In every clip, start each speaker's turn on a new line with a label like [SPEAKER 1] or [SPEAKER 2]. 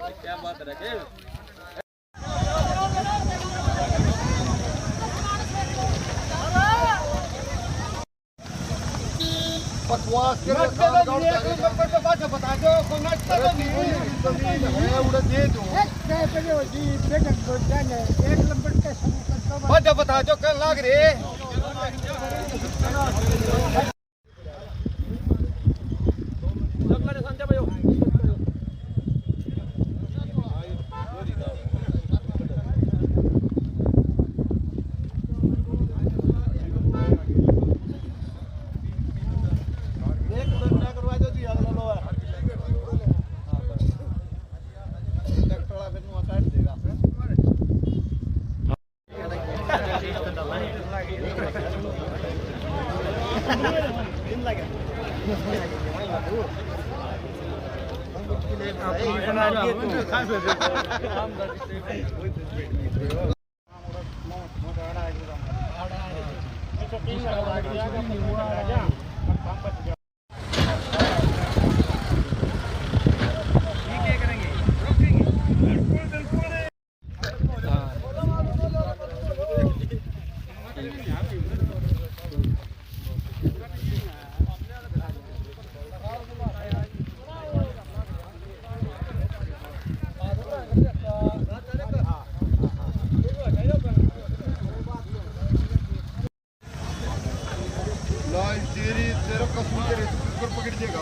[SPEAKER 1] क्या बात रखे
[SPEAKER 2] बकवास के बता दो बता दो कल लाग रे तेरा कसम के ऊपर पकड़ देगा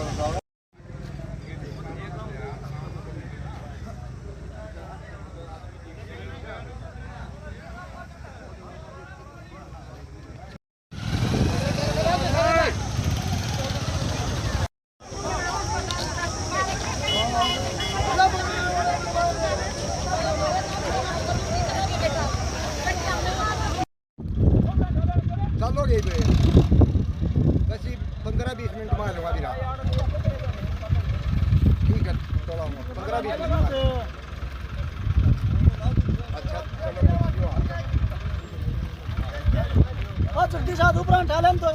[SPEAKER 2] चलो गई बस 15-20 मिनट में आऊंगा मेरा ठीक है थोड़ा 15-20 मिनट अच्छा चलो जल्दी साथ ऊपर उठा लें तो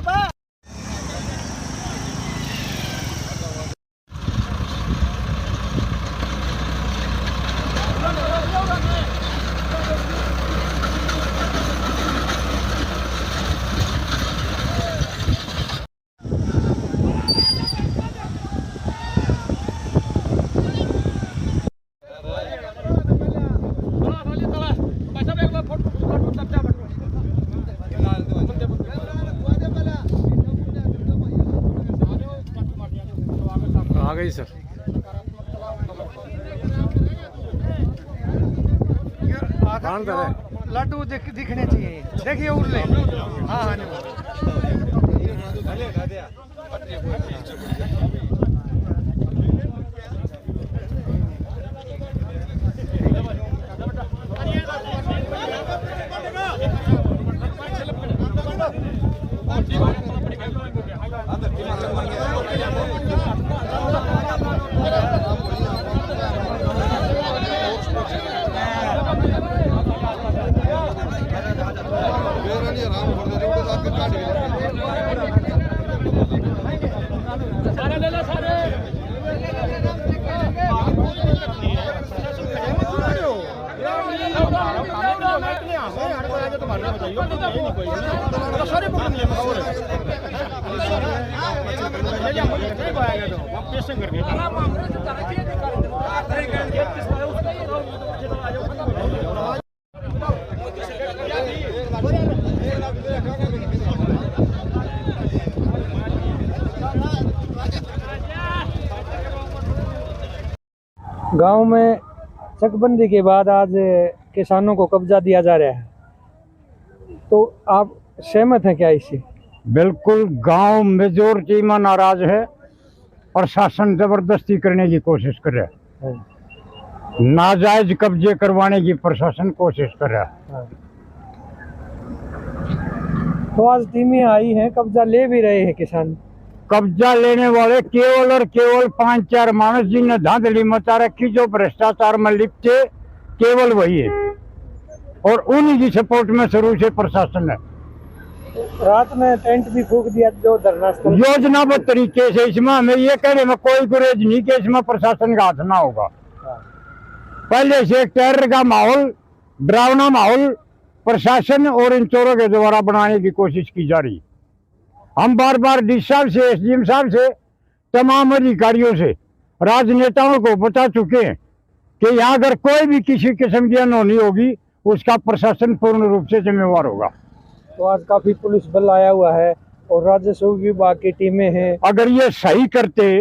[SPEAKER 3] आ गई सर।
[SPEAKER 2] लड्डू दिखने चाहिए देखिए उड़ने हाँ
[SPEAKER 3] गांव में चकबंदी के बाद आज किसानों को कब्जा दिया जा रहा है, तो आप सहमत हैं क्या इससे?
[SPEAKER 4] बिल्कुल, गांव मेजोरिटी में नाराज है। प्रशासन जबरदस्ती करने की कोशिश कर रहा है, नाजायज कब्जे करवाने की प्रशासन कोशिश कर रहा है।
[SPEAKER 3] तो आज टीमें आई हैं, कब्जा ले भी रहे हैं किसान।
[SPEAKER 4] कब्जा लेने वाले केवल और केवल 5-4 मानस जिन्हें धांधली मचा रखी, जो भ्रष्टाचार में लिप्त थे, केवल वही है, और उन्हीं की सपोर्ट में शुरू से प्रशासन है।
[SPEAKER 3] रात में टेंट भी फूंक दिया जो धरना स्थल।
[SPEAKER 4] योजनाबद्ध तरीके से इसमें हमें ये कहने में कोई गुरेज नहीं कि इसमें प्रशासन का हाथ ना होगा। पहले से टेरर का माहौल, डरावना माहौल प्रशासन और इन चोरों के द्वारा बनाने की कोशिश की जा रही। हम बार बार डी साहब से, एसडीएम साहब से, तमाम अधिकारियों से, राजनेताओं को बता चुके हैं कि यहाँ अगर कोई भी किसी किस्म की अनहोनी होगी उसका प्रशासन पूर्ण रूप से जिम्मेवार होगा।
[SPEAKER 3] तो आज काफी पुलिस बल आया हुआ है और राजस्व विभाग की टीमें हैं।
[SPEAKER 4] अगर ये सही करते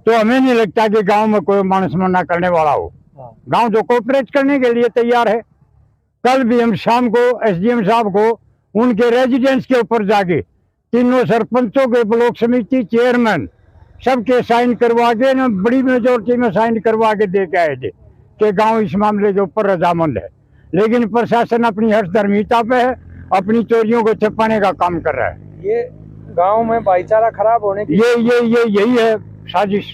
[SPEAKER 4] तो हमें नहीं लगता कि गांव में कोई मानस मना करने वाला हो। गांव जो कोऑपरेट करने के लिए तैयार है। कल भी हम शाम को एसडीएम साहब को उनके रेजिडेंस के ऊपर जाके तीनों सरपंचों के, ब्लॉक समिति चेयरमैन सबके साइन करवा के ना, बड़ी मेजोरिटी में साइन करवा के दे के आए थे कि गांव इस मामले के ऊपर रजामंद है। लेकिन प्रशासन अपनी हर्षधर्मिता पे है, अपनी चोरियों को छिपाने का काम कर रहा है।
[SPEAKER 3] ये गांव में भाईचारा खराब होने की
[SPEAKER 4] यही है साजिश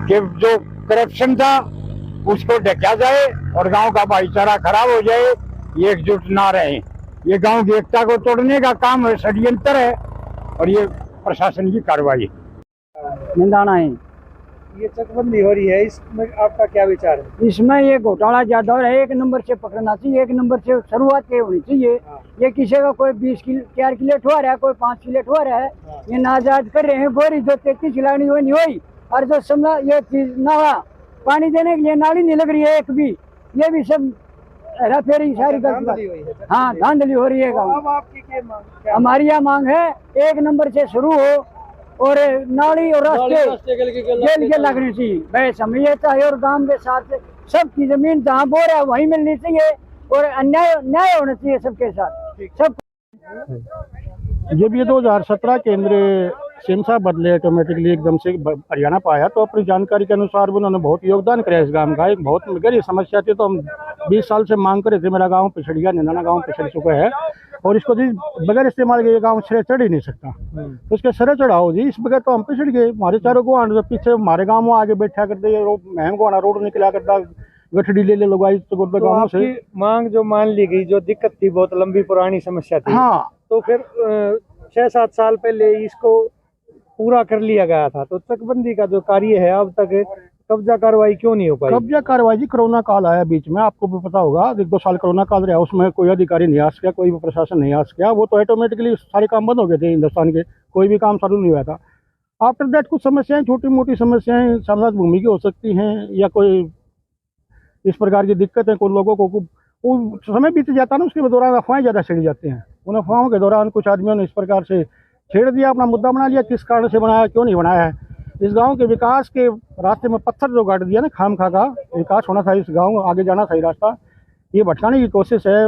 [SPEAKER 4] कि जो करप्शन था उसको ढका जाए और गांव का भाईचारा खराब हो जाए, ये एकजुट ना रहे। ये गांव की एकता को तोड़ने का काम है, षड्यंत्र है और ये प्रशासन की कार्रवाई निंदाना है।
[SPEAKER 3] ये चकबंदी हो रही है, इसमें आपका क्या विचार है?
[SPEAKER 4] इसमें ये घोटाला ज्यादा हो रहा है। एक नंबर से पकड़ना चाहिए, एक नंबर से शुरुआत ये होनी चाहिए। ये किसी का कोई 20 किलो 4 किलो ठुआ रहा है, कोई 5 किलो ठुआ रहा है, ये नाजायज कर रहे हैं। बोरी जो 33 लानी हुई नहीं हुई और जो समझा ये चीज ना हुआ, पानी देने के लिए नाली नहीं लग रही है एक भी, ये भी सब हेराफेरी सारी गलती। हाँ, धांधली हो रही है।
[SPEAKER 3] अब आपकी क्या मांग?
[SPEAKER 4] हमारी यह मांग है एक नंबर से शुरू हो और नाली और रास्ते जेल के लगने चाहिए। बस हमें ये चाहिए और गांव के साथ सबकी जमीन जहाँ बोर है वहीं मिलनी चाहिए और न्याय होना चाहिए सबके साथ सब।
[SPEAKER 1] जब ये 2017 केंद्र सीएम साहब बदले ऑटोमेटिकली एकदम से हरियाणा पाया तो अपनी जानकारी के अनुसार भी उन्होंने बहुत योगदान कराया इस गांव का। एक बहुत गहरी समस्या थी तो हम 20 साल से मांग कर रहे थे, मेरा गांव पिछड़ गया, निंदाना गांव पिछड़ चुका है और इसको जी बगैर इस्तेमाल के ये गाँव सिरे चढ़ ही नहीं सकता। तो इसके सिरे चढ़ाओ जी, इस बगैर तो हम पिछड़ गए। हमारे चारों को पीछे हमारे गाँव में आगे बैठा करते, महंग को रोड निकला करता, गठड़ी ले लगाई तो गाँव से।
[SPEAKER 3] मांग जो मान ली गई, जो दिक्कत थी, बहुत लंबी पुरानी समस्या थी।
[SPEAKER 4] हाँ,
[SPEAKER 3] तो फिर 6-7 साल पहले इसको पूरा कर लिया गया था। तो चकबंदी का जो कार्य है अब तक कब्जा कार्रवाई क्यों नहीं हो पाई?
[SPEAKER 1] कब्जा कार्रवाई जी, कोरोना काल आया बीच में, आपको भी पता होगा। 1-2 साल कोरोना काल रहा, उसमें कोई अधिकारी नहीं आ सका, कोई भी प्रशासन नहीं आ सका। वो तो ऑटोमेटिकली सारे काम बंद हो गए थे हिंदुस्तान के, कोई भी काम चालू नहीं हुआ था। आफ्टर दैट कुछ समस्याएं, छोटी मोटी समस्याएं साम्राज्य भूमि की हो सकती हैं या कोई इस प्रकार की दिक्कत है। कोई लोगों को वो समय बीत जाता है ना, उसके दौरान अफवाहें ज़्यादा छिड़ जाते हैं। उन अफवाहों के दौरान कुछ आदमियों ने इस प्रकार से छेड़ दिया, अपना मुद्दा बना लिया। किस कारण से बनाया, क्यों नहीं बनाया है? इस गांव के विकास के रास्ते में पत्थर जो गाड़ दिया ना, खामखा का विकास होना था, इस गांव आगे जाना सही रास्ता, ये भटकाने की कोशिश है।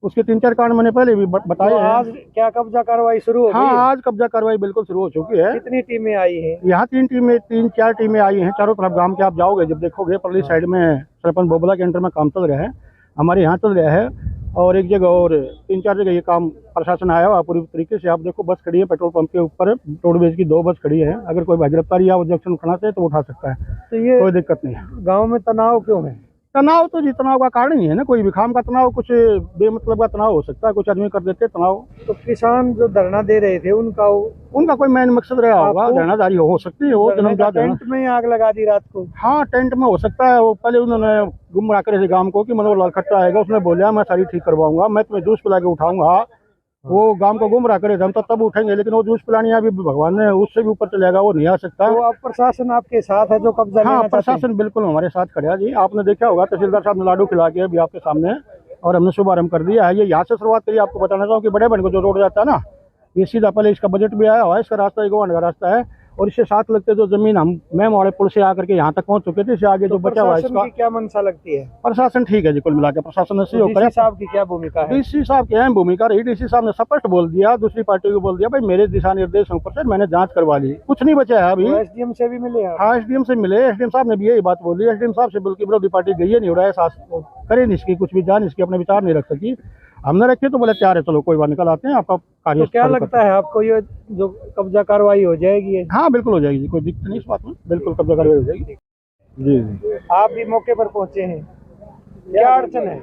[SPEAKER 1] उसके 3-4 कारण मैंने पहले भी बताए हैं।
[SPEAKER 3] आज क्या कब्जा कार्रवाई शुरू हो गई?
[SPEAKER 1] हाँ, आज कब्जा कार्रवाई बिल्कुल शुरू हो चुकी है।
[SPEAKER 3] कितनी टीमें आई हैं?
[SPEAKER 1] यहाँ 3-4 टीमें आई हैं चारों तरफ गांव के। आप जाओगे जब देखोगे, परली साइड में सरपंच बोबला के अंडर में काम चल रहा है, हमारे यहाँ चल रहा है, और एक जगह और 3-4 जगह ये काम प्रशासन आया हुआ पूरी तरीके से। आप देखो बस खड़ी है पेट्रोल पंप के ऊपर, रोडवेज की 2 बस खड़ी है। अगर कोई गिरफ्तारी या ऑब्जेक्शन उठाना चाहे तो उठा सकता है,
[SPEAKER 3] तो ये
[SPEAKER 1] कोई दिक्कत नहीं है।
[SPEAKER 3] गांव में तनाव क्यों है?
[SPEAKER 1] तनाव तो जी तनाव का कारण ही है ना, कोई भी खाम का तनाव, कुछ बेमतलब का तनाव हो सकता है, कुछ आदमी कर देते तनाव।
[SPEAKER 3] तो किसान जो धरना दे रहे थे उनका
[SPEAKER 1] कोई मेन मकसद रहा होगा, धरनादारी हो सकती है। वो
[SPEAKER 3] टेंट में आग लगा दी रात को।
[SPEAKER 1] हाँ, टेंट में हो सकता है। वो पहले उन्होंने गुमराह करे थे गांव को कि मनोहर लाल खट्टर आएगा, उसने बोला मैं सारी ठीक करवाऊंगा, मैं तुम्हें जूस पिला के उठाऊंगा। वो गांव को गुमराह करे थे, हम तो तब उठेंगे, लेकिन वो जूस पिलानी अभी भगवान ने उससे भी ऊपर चलेगा, वो नहीं आ सकता।
[SPEAKER 3] तो अब प्रशासन आपके साथ है जो कब्जा लेना चाहते हैं?
[SPEAKER 1] हाँ, प्रशासन बिल्कुल हमारे साथ खड़ा है जी। आपने देखा होगा तहसीलदार साहब ने लाडू खिला के अभी आपके सामने, और हमने शुभारंभ कर दिया है। ये यहाँ से शुरुआत करिए। आपको बताना चाहूँ कि बड़े बहन को जो रोड जाता है ना, ये सीधा पहले इसका बजट भी आया हुआ है, इसका रास्ता 1 घंटे का रास्ता है, और इससे साथ लगते जो जमीन हम मैम वाले पुल से आकर के यहाँ तक पहुँच चुके थे, इससे आगे जो बचा हुआ है इसका।
[SPEAKER 3] क्या मंशा लगती है?
[SPEAKER 1] प्रशासन ठीक है जी, कुल मिला के प्रशासन ने सहयोग
[SPEAKER 3] डीसी साहब की क्या भूमिका है?
[SPEAKER 1] डीसी साहब की अहम भूमिका रही। डीसी साहब ने स्पष्ट बोल दिया, दूसरी पार्टी को बोल दिया, भाई मेरे दिशा निर्देशों पर से मैंने जांच करवा ली, कुछ नहीं बचा है अभी।
[SPEAKER 3] एसडीएम से भी मिले?
[SPEAKER 1] हाँ, एसडीएम से मिले। एसडीएम साहब ने भी यही बात बोली। एसडीएम साहब से बिल्कुल विरोधी पार्टी गई है नहीं हो रहा है, करे नहीं इसकी कुछ भी, जान इसकी अपने विचार नहीं रख सकी। हमने रखे तो बोले तैयार है, चलो कोई बात निकल आते हैं आपका कार्य।
[SPEAKER 3] तो क्या लगता है आपको, ये जो कब्जा कार्रवाई हो जाएगी?
[SPEAKER 1] हाँ, बिल्कुल हो जाएगी, कोई दिक्कत नहीं इस बात में, बिल्कुल कब्जा कार्रवाई हो जाएगी।
[SPEAKER 5] जी,
[SPEAKER 3] आप भी मौके पर पहुंचे हैं, क्या अड़चन है?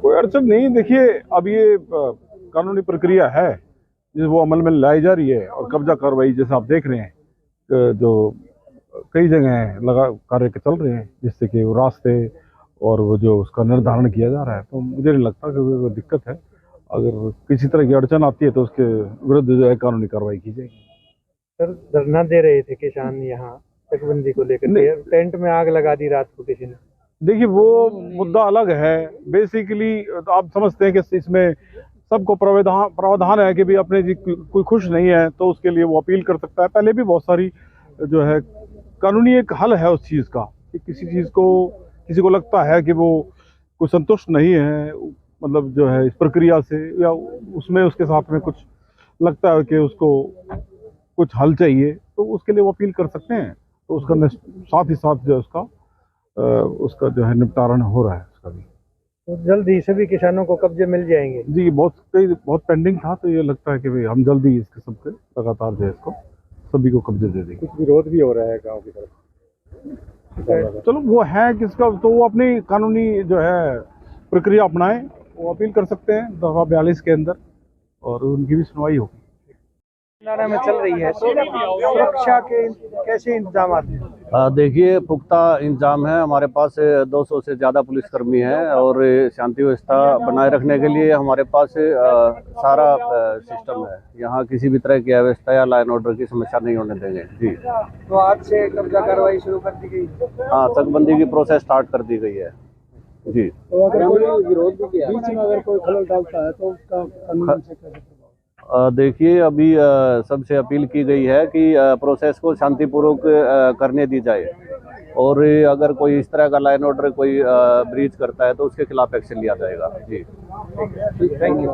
[SPEAKER 5] कोई अड़चन नहीं। देखिए, अब ये कानूनी प्रक्रिया है जिस वो अमल में लाई जा रही है, और कब्जा कार्रवाई जैसा आप देख रहे हैं, जो कई जगह लगा कार्य चल रहे हैं, जिससे कि वो रास्ते और वो जो उसका निर्धारण किया जा रहा है। तो मुझे नहीं लगता कि वो दिक्कत है। अगर किसी तरह की अड़चन आती है तो उसके विरुद्ध जो है कानूनी कार्रवाई की जाएगी।
[SPEAKER 3] सर धरना दे रहे थे किसान यहाँ चकबंदी को लेकर, टेंट में आग लगा दी रात को किसी ने।
[SPEAKER 5] देखिए वो मुद्दा अलग है। बेसिकली आप समझते हैं कि इसमें सबको प्रावधान है कि भी अपने जी कोई खुश नहीं है तो उसके लिए वो अपील कर सकता है। पहले भी बहुत सारी जो है कानूनी एक हल है उस चीज़ का कि किसी को लगता है कि वो कोई संतुष्ट नहीं है, मतलब जो है इस प्रक्रिया से, या उसमें उसके साथ में कुछ लगता है कि उसको कुछ हल चाहिए, तो उसके लिए वो अपील कर सकते हैं। तो उसका साथ ही साथ जो है उसका जो है निपटारण हो रहा है उसका भी।
[SPEAKER 3] तो जल्द ही सभी किसानों को कब्जे मिल जाएंगे।
[SPEAKER 5] जी बहुत पेंडिंग था, तो ये लगता है कि भाई हम जल्दी इस किस्म के लगातार जो है इसको सभी को कब्जे दे देंगे।
[SPEAKER 1] कुछ विरोध भी हो रहा है गाँव की तरफ।
[SPEAKER 5] चलो वो है किसका, तो वो अपनी कानूनी जो है प्रक्रिया अपनाएं, वो अपील कर सकते हैं दफा 42 के अंदर, और उनकी भी सुनवाई होगी।
[SPEAKER 3] नारा में चल रही है, सुरक्षा के कैसे इंतजाम हैं?
[SPEAKER 6] देखिए पुख्ता इंतजाम है। हमारे पास 200 से ज़्यादा पुलिसकर्मी हैं और शांति व्यवस्था बनाए रखने के लिए हमारे पास सारा सिस्टम है। यहाँ किसी भी तरह की अव्यवस्था या लॉ एंड ऑर्डर की समस्या नहीं होने देंगे। जी,
[SPEAKER 3] तो आज से कब्जा कार्रवाई शुरू कर दी गई?
[SPEAKER 6] हाँ, चकबंदी की प्रोसेस स्टार्ट कर दी गई है। जी,
[SPEAKER 3] तो अगर कोई विरोध भी किया, बीच में अगर कोई खलल डालता है तो उसका कानून से कैसे?
[SPEAKER 6] देखिए अभी सबसे अपील की गई है कि प्रोसेस को शांतिपूर्वक करने दी जाए, और अगर कोई इस तरह का लॉ एंड ऑर्डर कोई ब्रीच करता है तो उसके खिलाफ एक्शन लिया जाएगा। जी,
[SPEAKER 3] थैंक यू।